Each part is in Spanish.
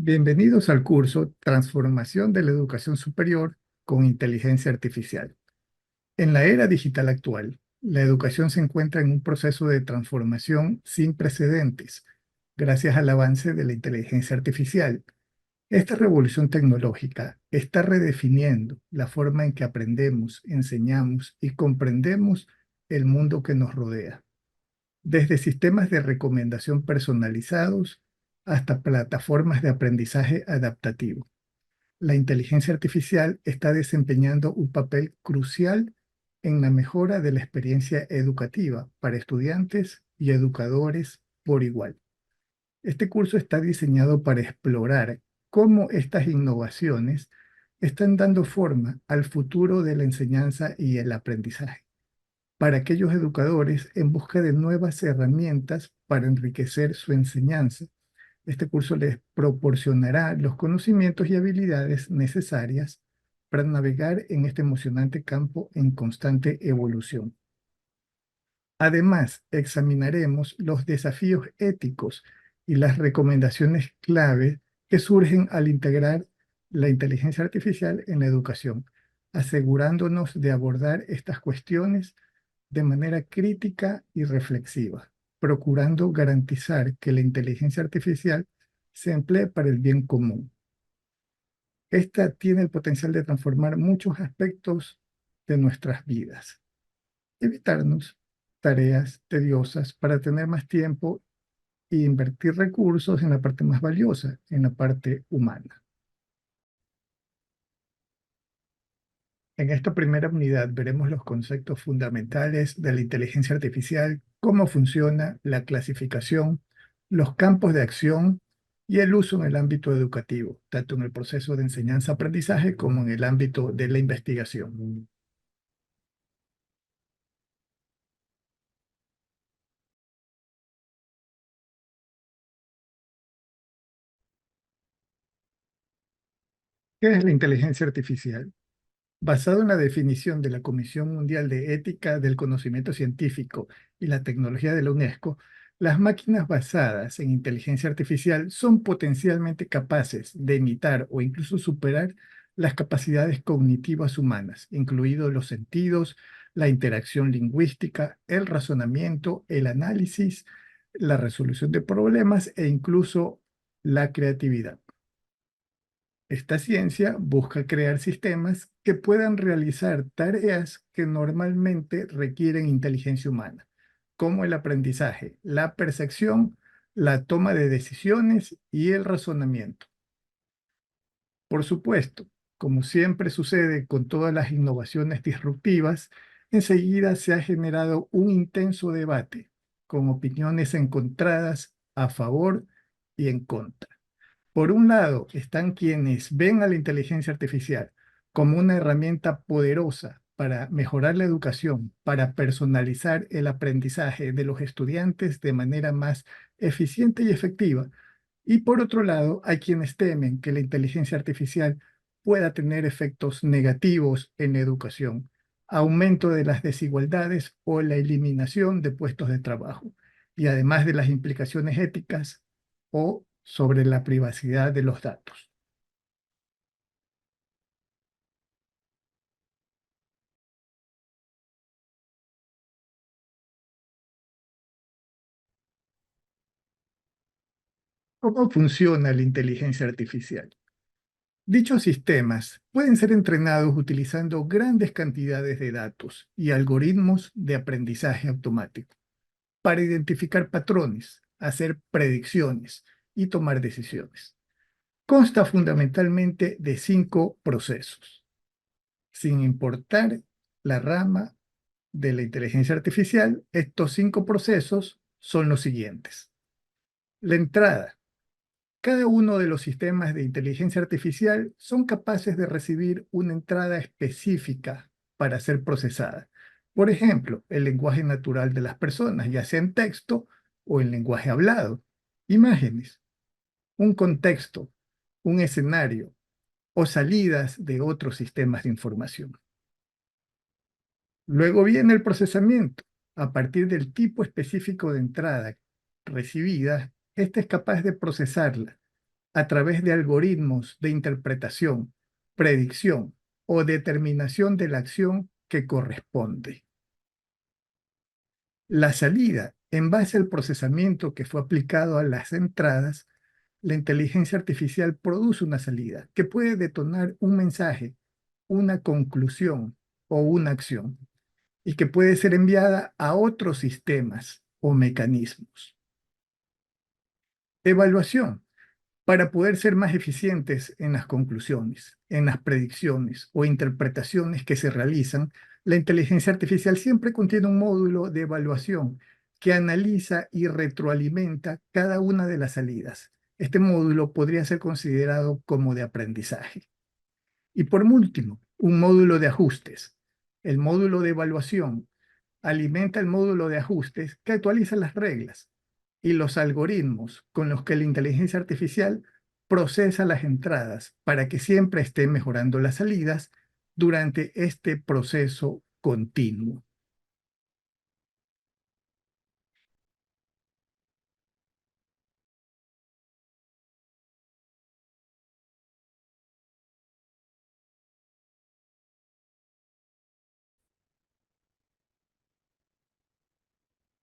Bienvenidos al curso Transformación de la Educación Superior con Inteligencia Artificial. En la era digital actual, la educación se encuentra en un proceso de transformación sin precedentes, gracias al avance de la inteligencia artificial. Esta revolución tecnológica está redefiniendo la forma en que aprendemos, enseñamos y comprendemos el mundo que nos rodea, desde sistemas de recomendación personalizados hasta plataformas de aprendizaje adaptativo. La inteligencia artificial está desempeñando un papel crucial en la mejora de la experiencia educativa para estudiantes y educadores por igual. Este curso está diseñado para explorar cómo estas innovaciones están dando forma al futuro de la enseñanza y el aprendizaje para aquellos educadores en busca de nuevas herramientas para enriquecer su enseñanza. Este curso les proporcionará los conocimientos y habilidades necesarias para navegar en este emocionante campo en constante evolución. Además, examinaremos los desafíos éticos y las recomendaciones clave que surgen al integrar la inteligencia artificial en la educación, asegurándonos de abordar estas cuestiones de manera crítica y reflexiva, procurando garantizar que la inteligencia artificial se emplee para el bien común. Esta tiene el potencial de transformar muchos aspectos de nuestras vidas, evitarnos tareas tediosas para tener más tiempo e invertir recursos en la parte más valiosa, en la parte humana. En esta primera unidad veremos los conceptos fundamentales de la inteligencia artificial, cómo funciona la clasificación, los campos de acción y el uso en el ámbito educativo, tanto en el proceso de enseñanza-aprendizaje como en el ámbito de la investigación. ¿Qué es la inteligencia artificial? Basado en la definición de la Comisión Mundial de Ética del Conocimiento Científico y la Tecnología de la UNESCO, las máquinas basadas en inteligencia artificial son potencialmente capaces de imitar o incluso superar las capacidades cognitivas humanas, incluidos los sentidos, la interacción lingüística, el razonamiento, el análisis, la resolución de problemas e incluso la creatividad. Esta ciencia busca crear sistemas que puedan realizar tareas que normalmente requieren inteligencia humana, como el aprendizaje, la percepción, la toma de decisiones y el razonamiento. Por supuesto, como siempre sucede con todas las innovaciones disruptivas, enseguida se ha generado un intenso debate con opiniones encontradas a favor y en contra. Por un lado, están quienes ven a la inteligencia artificial como una herramienta poderosa para mejorar la educación, para personalizar el aprendizaje de los estudiantes de manera más eficiente y efectiva. Y por otro lado, hay quienes temen que la inteligencia artificial pueda tener efectos negativos en la educación, aumento de las desigualdades o la eliminación de puestos de trabajo, y además de las implicaciones éticas o sobre la privacidad de los datos. ¿Cómo funciona la inteligencia artificial? Dichos sistemas pueden ser entrenados utilizando grandes cantidades de datos y algoritmos de aprendizaje automático para identificar patrones, hacer predicciones y tomar decisiones. Consta fundamentalmente de 5 procesos. Sin importar la rama de la inteligencia artificial, estos 5 procesos son los siguientes. La entrada. Cada uno de los sistemas de inteligencia artificial son capaces de recibir una entrada específica para ser procesada. Por ejemplo, el lenguaje natural de las personas, ya sea en texto o en lenguaje hablado, imágenes, un contexto, un escenario o salidas de otros sistemas de información. Luego viene el procesamiento. A partir del tipo específico de entrada recibida, este es capaz de procesarla a través de algoritmos de interpretación, predicción o determinación de la acción que corresponde. La salida, en base al procesamiento que fue aplicado a las entradas, la inteligencia artificial produce una salida que puede detonar un mensaje, una conclusión o una acción y que puede ser enviada a otros sistemas o mecanismos. Evaluación. Para poder ser más eficientes en las conclusiones, en las predicciones o interpretaciones que se realizan, la inteligencia artificial siempre contiene un módulo de evaluación que analiza y retroalimenta cada una de las salidas. Este módulo podría ser considerado como de aprendizaje. Y por último, un módulo de ajustes. El módulo de evaluación alimenta el módulo de ajustes que actualiza las reglas y los algoritmos con los que la inteligencia artificial procesa las entradas para que siempre esté mejorando las salidas durante este proceso continuo.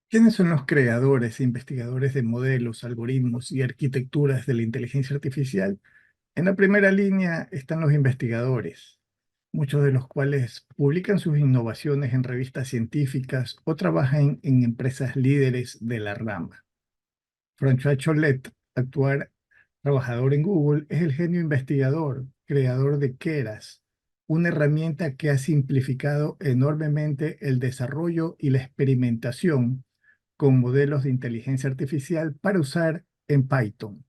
¿Quiénes son los creadores e investigadores de modelos, algoritmos y arquitecturas de la inteligencia artificial? En la primera línea están los investigadores, muchos de los cuales publican sus innovaciones en revistas científicas o trabajan en empresas líderes de la rama. François Cholet, actual trabajador en Google, es el genio investigador, creador de Keras, una herramienta que ha simplificado enormemente el desarrollo y la experimentación con modelos de inteligencia artificial para usar en Python,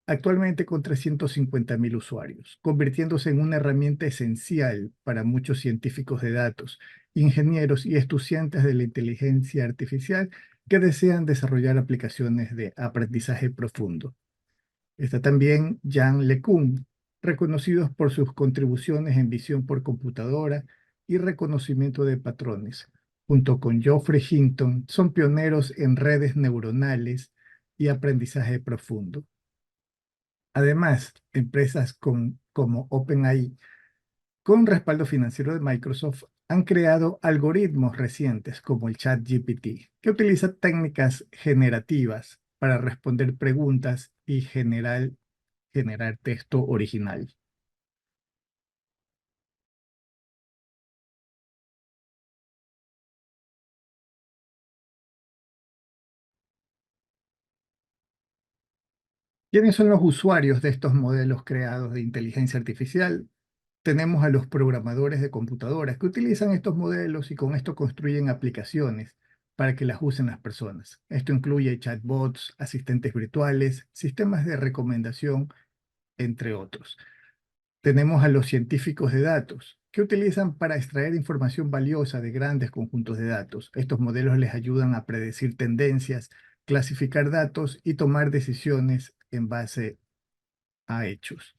actualmente con 350.000 usuarios, convirtiéndose en una herramienta esencial para muchos científicos de datos, ingenieros y estudiantes de la inteligencia artificial que desean desarrollar aplicaciones de aprendizaje profundo. Está también Jan LeCun, reconocidos por sus contribuciones en visión por computadora y reconocimiento de patrones. Junto con Geoffrey Hinton, son pioneros en redes neuronales y aprendizaje profundo. Además, empresas como OpenAI, con respaldo financiero de Microsoft, han creado algoritmos recientes como el ChatGPT, que utiliza técnicas generativas para responder preguntas y generar texto original. ¿Quiénes son los usuarios de estos modelos creados de inteligencia artificial? Tenemos a los programadores de computadoras que utilizan estos modelos y con esto construyen aplicaciones para que las usen las personas. Esto incluye chatbots, asistentes virtuales, sistemas de recomendación, entre otros. Tenemos a los científicos de datos que utilizan para extraer información valiosa de grandes conjuntos de datos. Estos modelos les ayudan a predecir tendencias, clasificar datos y tomar decisiones en base a hechos.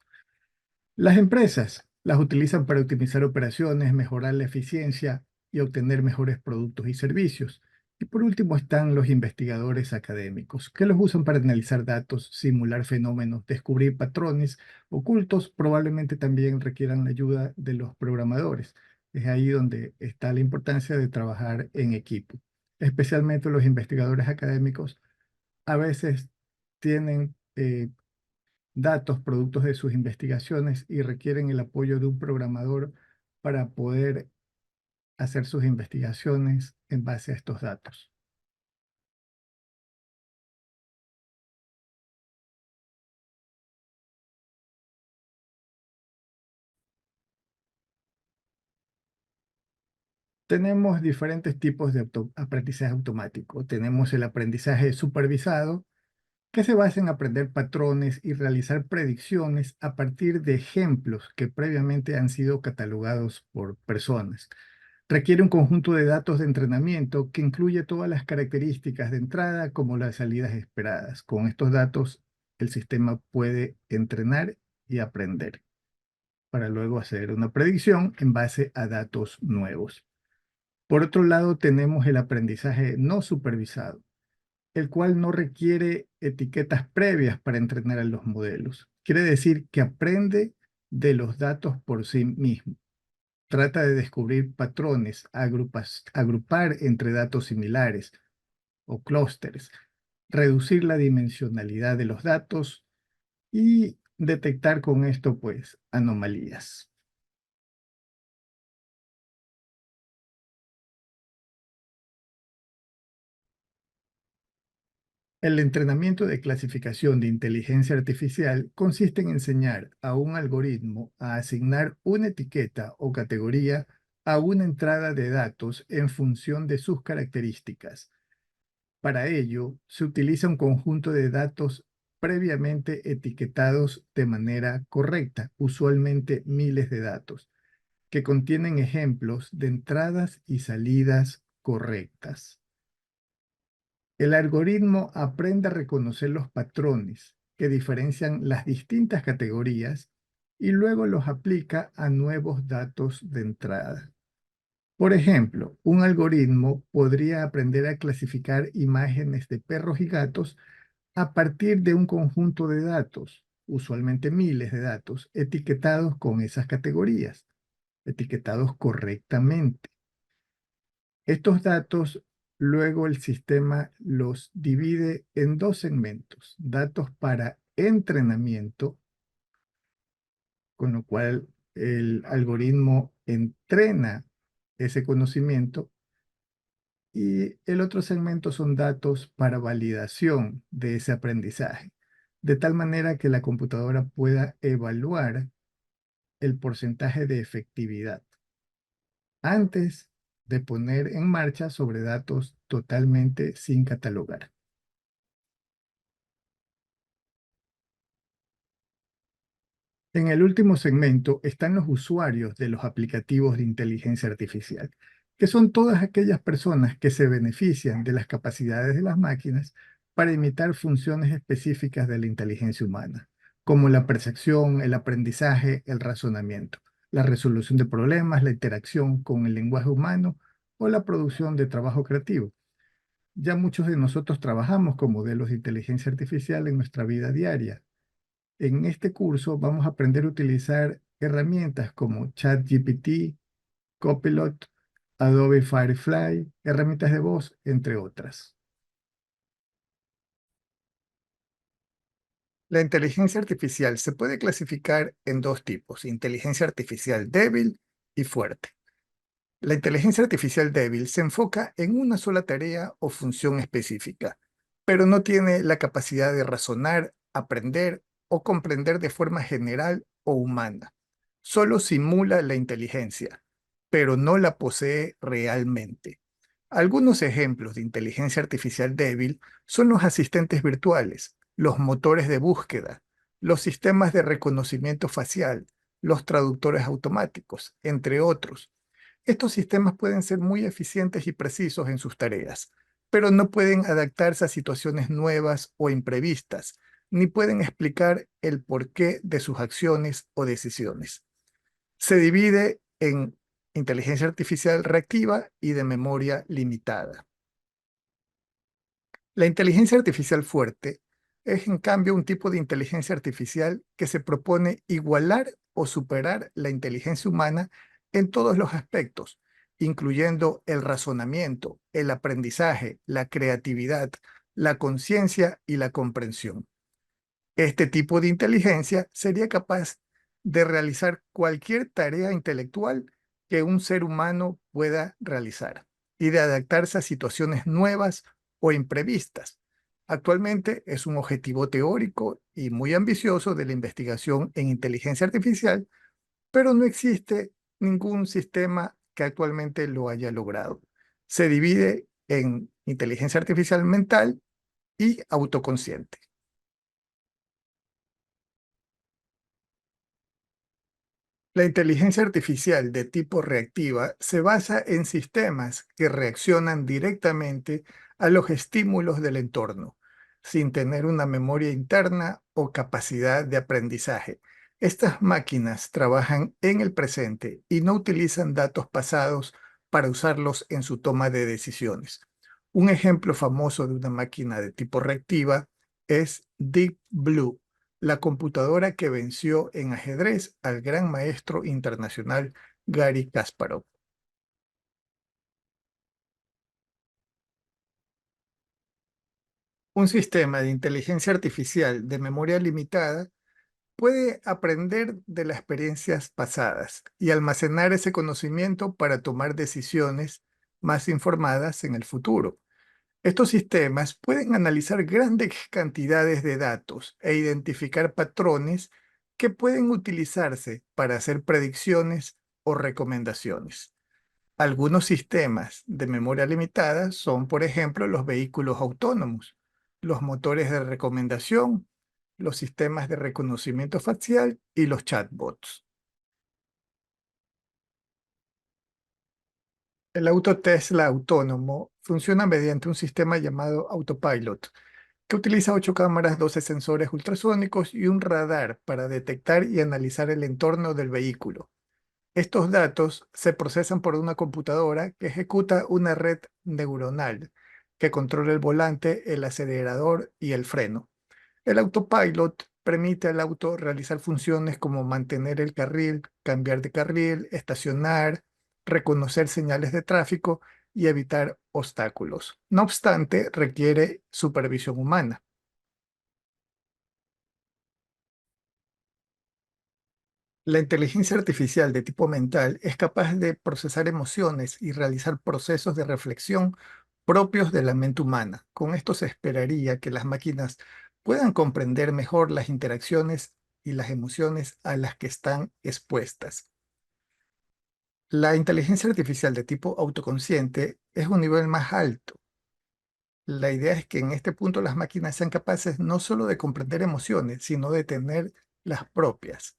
Las empresas las utilizan para optimizar operaciones, mejorar la eficiencia y obtener mejores productos y servicios. Y por último están los investigadores académicos, que los usan para analizar datos, simular fenómenos, descubrir patrones ocultos, probablemente también requieran la ayuda de los programadores. Es ahí donde está la importancia de trabajar en equipo. Especialmente los investigadores académicos a veces tienen datos, productos de sus investigaciones y requieren el apoyo de un programador para poder hacer sus investigaciones en base a estos datos. Tenemos diferentes tipos de aprendizaje automático. Tenemos el aprendizaje supervisado, que se basa en aprender patrones y realizar predicciones a partir de ejemplos que previamente han sido catalogados por personas. Requiere un conjunto de datos de entrenamiento que incluye todas las características de entrada como las salidas esperadas. Con estos datos, el sistema puede entrenar y aprender para luego hacer una predicción en base a datos nuevos. Por otro lado, tenemos el aprendizaje no supervisado. el cual no requiere etiquetas previas para entrenar a los modelos. Quiere decir que aprende de los datos por sí mismo. Trata de descubrir patrones, agrupar entre datos similares o clústeres, reducir la dimensionalidad de los datos y detectar con esto, pues, anomalías. El entrenamiento de clasificación de inteligencia artificial consiste en enseñar a un algoritmo a asignar una etiqueta o categoría a una entrada de datos en función de sus características. Para ello, se utiliza un conjunto de datos previamente etiquetados de manera correcta, usualmente miles de datos, que contienen ejemplos de entradas y salidas correctas. El algoritmo aprende a reconocer los patrones que diferencian las distintas categorías y luego los aplica a nuevos datos de entrada. Por ejemplo, un algoritmo podría aprender a clasificar imágenes de perros y gatos a partir de un conjunto de datos, usualmente miles de datos, etiquetados con esas categorías, etiquetados correctamente. Estos datos, luego el sistema los divide en dos segmentos, datos para entrenamiento, con lo cual el algoritmo entrena ese conocimiento, y el otro segmento son datos para validación de ese aprendizaje, de tal manera que la computadora pueda evaluar el porcentaje de efectividad antes de poner en marcha sobre datos totalmente sin catalogar. En el último segmento están los usuarios de los aplicativos de inteligencia artificial, que son todas aquellas personas que se benefician de las capacidades de las máquinas para imitar funciones específicas de la inteligencia humana, como la percepción, el aprendizaje, el razonamiento, la resolución de problemas, la interacción con el lenguaje humano o la producción de trabajo creativo. Ya muchos de nosotros trabajamos con modelos de inteligencia artificial en nuestra vida diaria. En este curso vamos a aprender a utilizar herramientas como ChatGPT, Copilot, Adobe Firefly, herramientas de voz, entre otras. La inteligencia artificial se puede clasificar en dos tipos: inteligencia artificial débil y fuerte. La inteligencia artificial débil se enfoca en una sola tarea o función específica, pero no tiene la capacidad de razonar, aprender o comprender de forma general o humana. Solo simula la inteligencia, pero no la posee realmente. Algunos ejemplos de inteligencia artificial débil son los asistentes virtuales, los motores de búsqueda, los sistemas de reconocimiento facial, los traductores automáticos, entre otros. Estos sistemas pueden ser muy eficientes y precisos en sus tareas, pero no pueden adaptarse a situaciones nuevas o imprevistas, ni pueden explicar el porqué de sus acciones o decisiones. Se divide en inteligencia artificial reactiva y de memoria limitada. La inteligencia artificial fuerte es, en cambio, un tipo de inteligencia artificial que se propone igualar o superar la inteligencia humana en todos los aspectos, incluyendo el razonamiento, el aprendizaje, la creatividad, la conciencia y la comprensión. Este tipo de inteligencia sería capaz de realizar cualquier tarea intelectual que un ser humano pueda realizar y de adaptarse a situaciones nuevas o imprevistas. Actualmente es un objetivo teórico y muy ambicioso de la investigación en inteligencia artificial, pero no existe ningún sistema que actualmente lo haya logrado. Se divide en inteligencia artificial mental y autoconsciente. La inteligencia artificial de tipo reactiva se basa en sistemas que reaccionan directamente a los estímulos del entorno, sin tener una memoria interna o capacidad de aprendizaje. Estas máquinas trabajan en el presente y no utilizan datos pasados para usarlos en su toma de decisiones. Un ejemplo famoso de una máquina de tipo reactiva es Deep Blue, la computadora que venció en ajedrez al gran maestro internacional Garry Kasparov. Un sistema de inteligencia artificial de memoria limitada puede aprender de las experiencias pasadas y almacenar ese conocimiento para tomar decisiones más informadas en el futuro. Estos sistemas pueden analizar grandes cantidades de datos e identificar patrones que pueden utilizarse para hacer predicciones o recomendaciones. Algunos sistemas de memoria limitada son, por ejemplo, los vehículos autónomos, los motores de recomendación, los sistemas de reconocimiento facial y los chatbots. El auto Tesla autónomo funciona mediante un sistema llamado Autopilot, que utiliza 8 cámaras, 12 sensores ultrasónicos y un radar para detectar y analizar el entorno del vehículo. Estos datos se procesan por una computadora que ejecuta una red neuronal que controla el volante, el acelerador y el freno. El autopilot permite al auto realizar funciones como mantener el carril, cambiar de carril, estacionar, reconocer señales de tráfico y evitar obstáculos. No obstante, requiere supervisión humana. La inteligencia artificial de tipo mental es capaz de procesar emociones y realizar procesos de reflexión propios de la mente humana. Con esto se esperaría que las máquinas puedan comprender mejor las interacciones y las emociones a las que están expuestas. La inteligencia artificial de tipo autoconsciente es un nivel más alto. La idea es que en este punto las máquinas sean capaces no solo de comprender emociones, sino de tener las propias.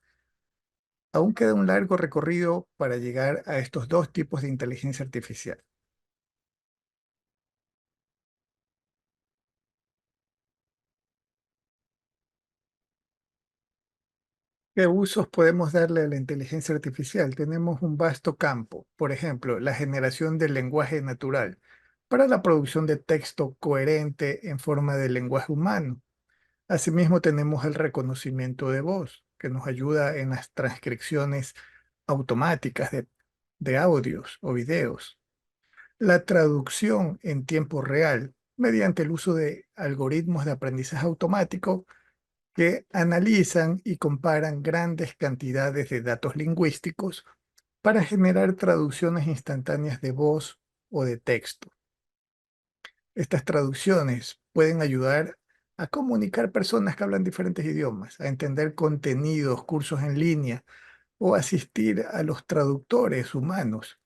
Aún queda un largo recorrido para llegar a estos dos tipos de inteligencia artificial. ¿Qué usos podemos darle a la inteligencia artificial? Tenemos un vasto campo. Por ejemplo, la generación del lenguaje natural para la producción de texto coherente en forma de lenguaje humano. Asimismo, tenemos el reconocimiento de voz, que nos ayuda en las transcripciones automáticas de audios o videos. La traducción en tiempo real mediante el uso de algoritmos de aprendizaje automático que analizan y comparan grandes cantidades de datos lingüísticos para generar traducciones instantáneas de voz o de texto. Estas traducciones pueden ayudar a comunicar personas que hablan diferentes idiomas, a entender contenidos, cursos en línea o asistir a los traductores humanos.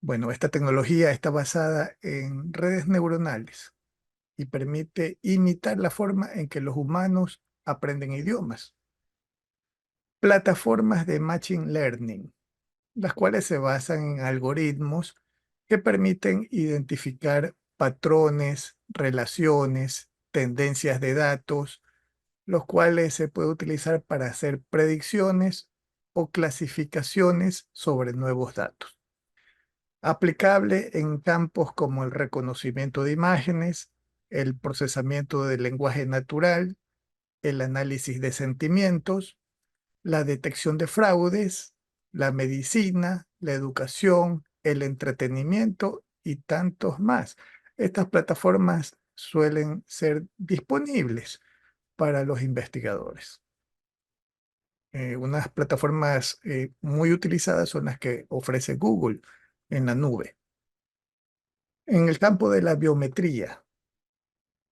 Bueno, esta tecnología está basada en redes neuronales y permite imitar la forma en que los humanos aprenden idiomas. Plataformas de Machine Learning, las cuales se basan en algoritmos que permiten identificar patrones, relaciones, tendencias de datos, los cuales se puede utilizar para hacer predicciones o clasificaciones sobre nuevos datos. Aplicable en campos como el reconocimiento de imágenes, el procesamiento del lenguaje natural, el análisis de sentimientos, la detección de fraudes, la medicina, la educación, el entretenimiento y tantos más. Estas plataformas suelen ser disponibles para los investigadores. Unas plataformas muy utilizadas son las que ofrece Google en la nube. En el campo de la biometría,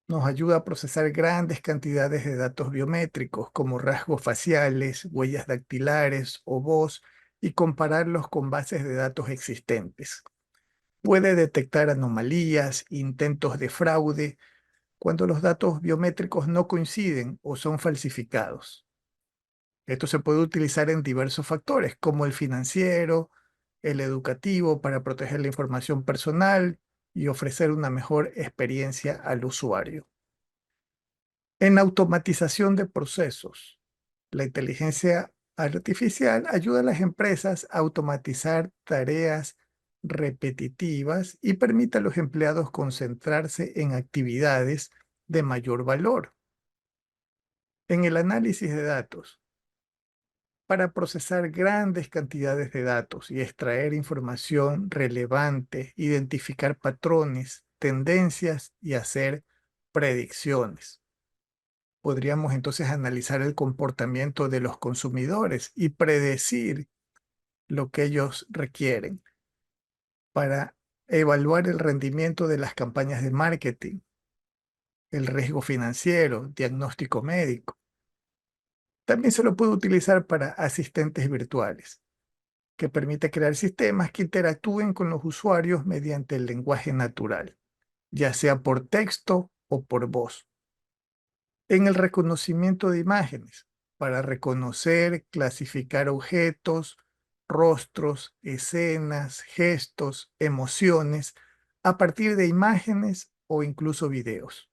nos ayuda a procesar grandes cantidades de datos biométricos como rasgos faciales, huellas dactilares o voz y compararlos con bases de datos existentes. Puede detectar anomalías, intentos de fraude, cuando los datos biométricos no coinciden o son falsificados. Esto se puede utilizar en diversos factores, como el financiero, el educativo, para proteger la información personal y ofrecer una mejor experiencia al usuario. En automatización de procesos, la inteligencia artificial ayuda a las empresas a automatizar tareas repetitivas y permite a los empleados concentrarse en actividades de mayor valor. En el análisis de datos, para procesar grandes cantidades de datos y extraer información relevante, identificar patrones, tendencias y hacer predicciones. Podríamos entonces analizar el comportamiento de los consumidores y predecir lo que ellos requieren para evaluar el rendimiento de las campañas de marketing, el riesgo financiero, diagnóstico médico. También se lo puede utilizar para asistentes virtuales, que permite crear sistemas que interactúen con los usuarios mediante el lenguaje natural, ya sea por texto o por voz. En el reconocimiento de imágenes, para reconocer, clasificar objetos, rostros, escenas, gestos, emociones, a partir de imágenes o incluso videos.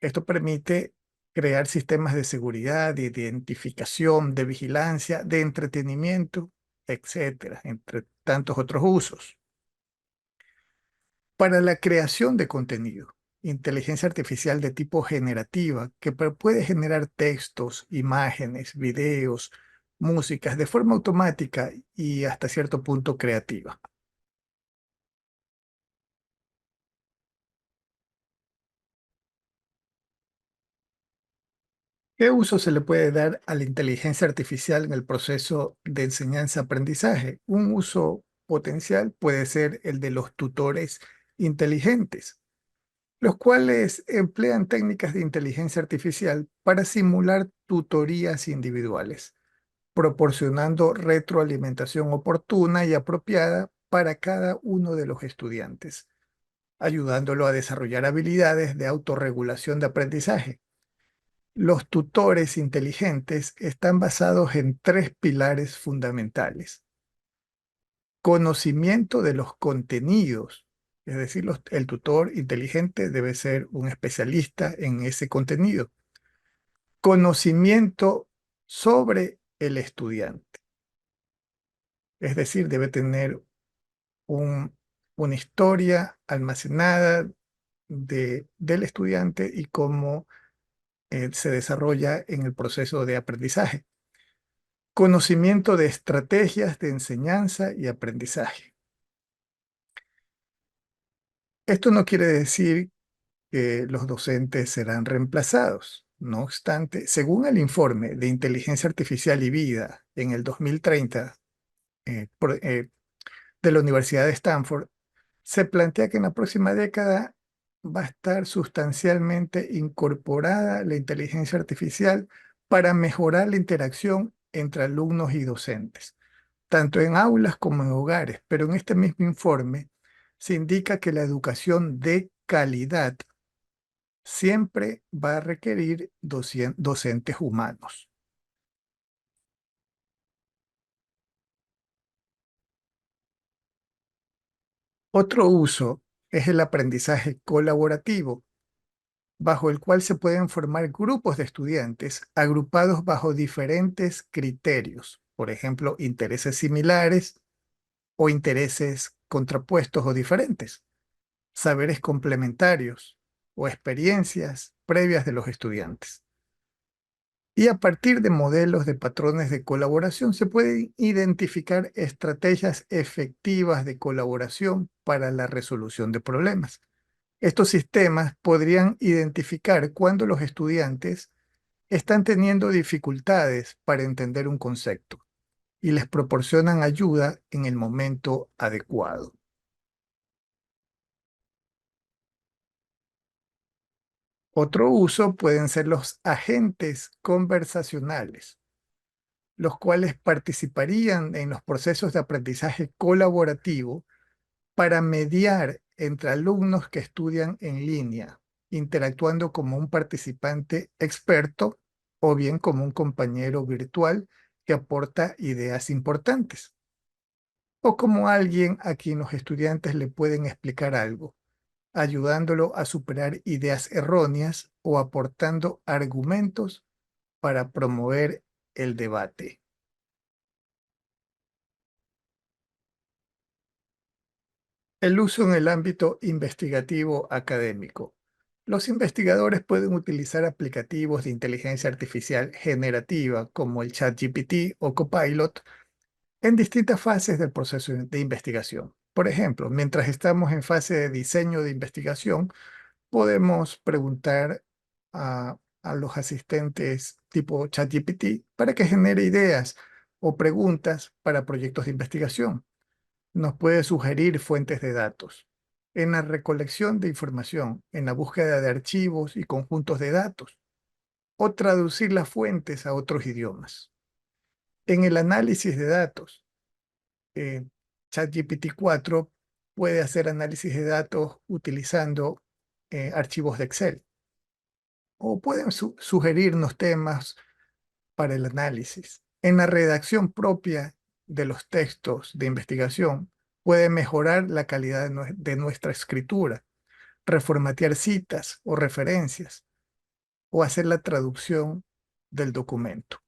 Esto permite crear sistemas de seguridad, de identificación, de vigilancia, de entretenimiento, etcétera, entre tantos otros usos. Para la creación de contenido, inteligencia artificial de tipo generativa, que puede generar textos, imágenes, videos, músicas de forma automática y hasta cierto punto creativa. ¿Qué uso se le puede dar a la inteligencia artificial en el proceso de enseñanza-aprendizaje? Un uso potencial puede ser el de los tutores inteligentes, los cuales emplean técnicas de inteligencia artificial para simular tutorías individuales, proporcionando retroalimentación oportuna y apropiada para cada uno de los estudiantes, ayudándolo a desarrollar habilidades de autorregulación de aprendizaje. Los tutores inteligentes están basados en tres pilares fundamentales: conocimiento de los contenidos, es decir, el tutor inteligente debe ser un especialista en ese contenido. Conocimiento sobre el estudiante, es decir, debe tener un- una historia almacenada del estudiante y cómo se desarrolla en el proceso de aprendizaje. Conocimiento de estrategias de enseñanza y aprendizaje. Esto no quiere decir que los docentes serán reemplazados. No obstante, según el informe de Inteligencia Artificial y Vida en el 2030 de la Universidad de Stanford, se plantea que en la próxima década va a estar sustancialmente incorporada la inteligencia artificial para mejorar la interacción entre alumnos y docentes, tanto en aulas como en hogares. Pero en este mismo informe se indica que la educación de calidad siempre va a requerir docentes humanos. Otro uso es el aprendizaje colaborativo, bajo el cual se pueden formar grupos de estudiantes agrupados bajo diferentes criterios, por ejemplo, intereses similares o intereses contrapuestos o diferentes, saberes complementarios o experiencias previas de los estudiantes. Y a partir de modelos de patrones de colaboración se pueden identificar estrategias efectivas de colaboración para la resolución de problemas. Estos sistemas podrían identificar cuando los estudiantes están teniendo dificultades para entender un concepto y les proporcionan ayuda en el momento adecuado. Otro uso pueden ser los agentes conversacionales, los cuales participarían en los procesos de aprendizaje colaborativo para mediar entre alumnos que estudian en línea, interactuando como un participante experto o bien como un compañero virtual que aporta ideas importantes, o como alguien a quien los estudiantes le pueden explicar algo, ayudándolo a superar ideas erróneas o aportando argumentos para promover el debate. El uso en el ámbito investigativo académico. Los investigadores pueden utilizar aplicativos de inteligencia artificial generativa como el ChatGPT o Copilot en distintas fases del proceso de investigación. Por ejemplo, mientras estamos en fase de diseño de investigación, podemos preguntar a los asistentes tipo ChatGPT para que genere ideas o preguntas para proyectos de investigación. Nos puede sugerir fuentes de datos. En la recolección de información, en la búsqueda de archivos y conjuntos de datos, o traducir las fuentes a otros idiomas. En el análisis de datos, eh, ChatGPT 4 puede hacer análisis de datos utilizando archivos de Excel, o pueden sugerirnos temas para el análisis. En la redacción propia de los textos de investigación, puede mejorar la calidad de nuestra escritura, reformatear citas o referencias, o hacer la traducción del documento.